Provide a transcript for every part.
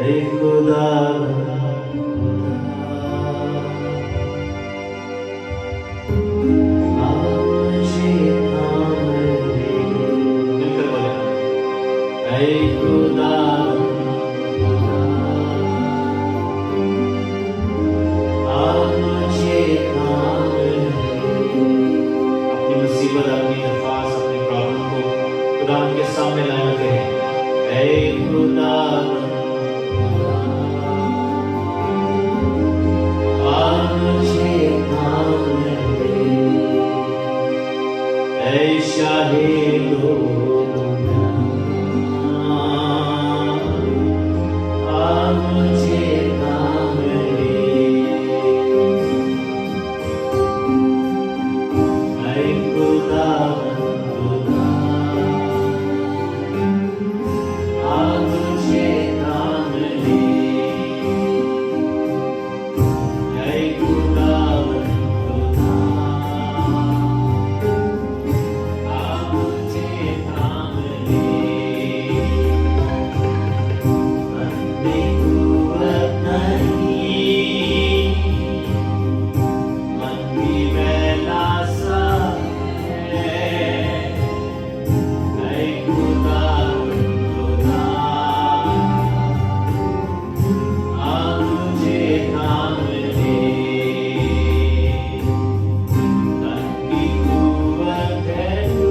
ऐ खुदा मुझे थाम ले। मिलकर बोले, ऐ खुदा मुझे थाम ले। अपनी मुसीबत, अपनी दरख्वास्त, अपने प्रॉब्लम को खुदा के सामने लाना करें। ऐ खुदा मुझे थाम ले। ऐ शाहे मुझे थाम ले। ऐ खुदा मुझे थाम ले। ऐ खुदा मुझे थाम ले। अपनी कुव्वत नहीं, मन की बेला सा है। ऐ खुदा मुझे थाम ले। तन की कुव्वत है तू,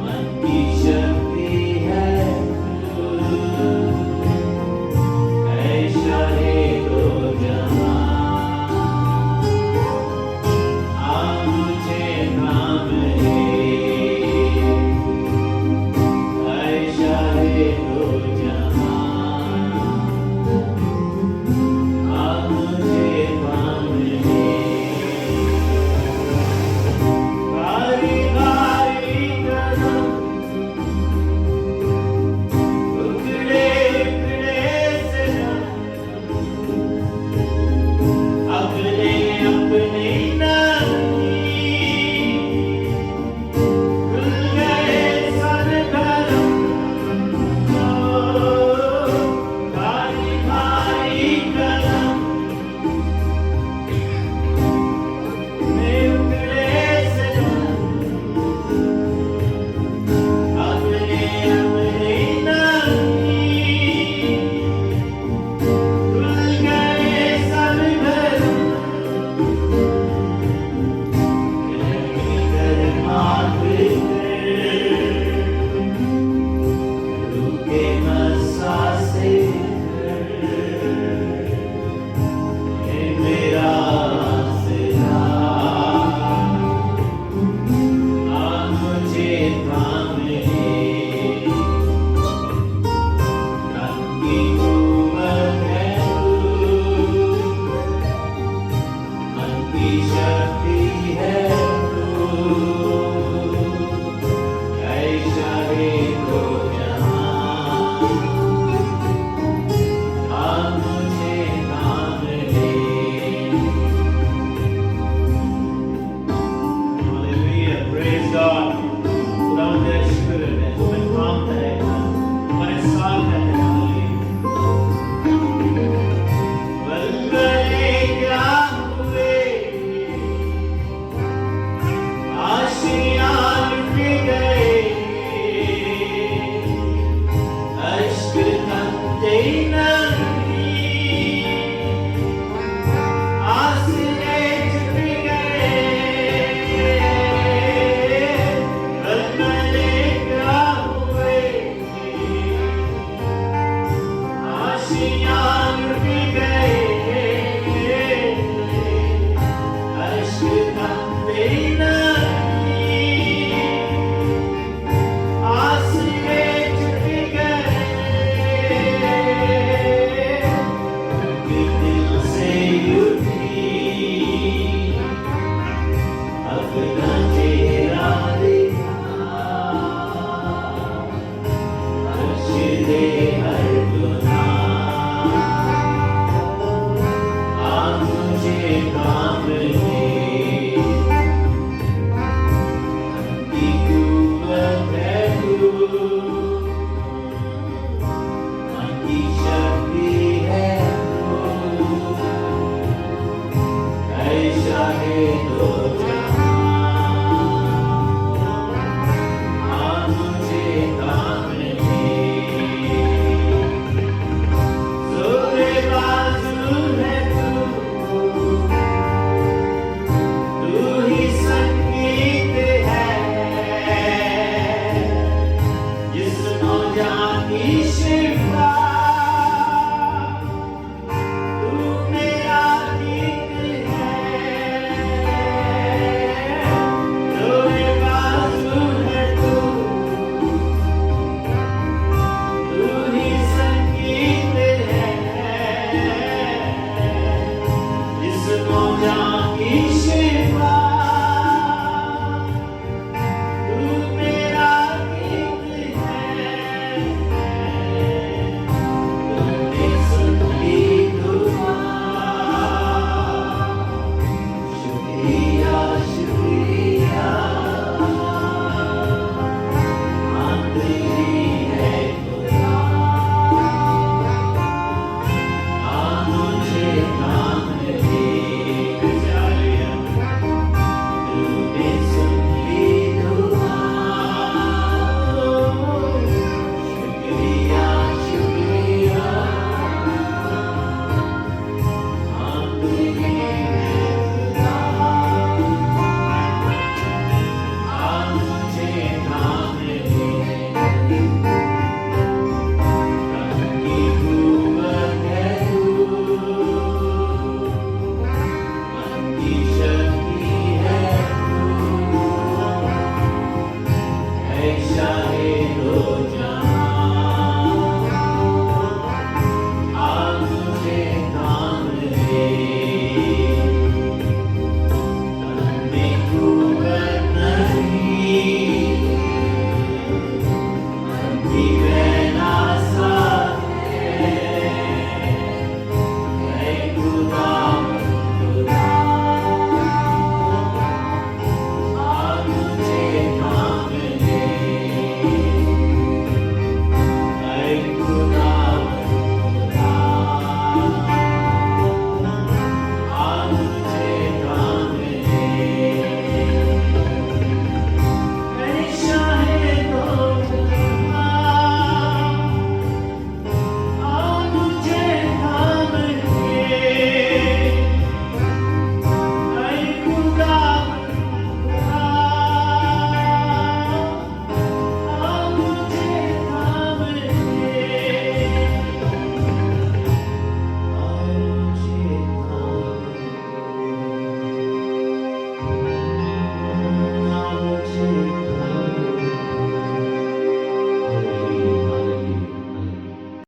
मन की शक्ति है तू। ऐ शाहे दो जहां मुझे थाम ले। ऐ शाहे दो जहां मुझे थाम ले। बारी बारी कदम टुकड़े टुकड़े से अपने अपने नहीं, खुल गए सर भरम। भारी भारी कदम में उतरे से अपने अपने नहीं, खुल गए सर भरम। रुके मसा से मेरा सिरा मुझे थाम ले। तन की कुव्वत है तू, मन की शक्ति है तू। ऐ शाहे दो जहां मुझे थाम ले। Hallelujah, praise God. खुदा तेरा शुक्र है, तू हमें थामता है, हमारे साथ है। बल गए क्या हुए, आशियां लुट गए। अश्क थमते नहीं, आंसुए छुप गए। बल गए क्या चाहे तो जा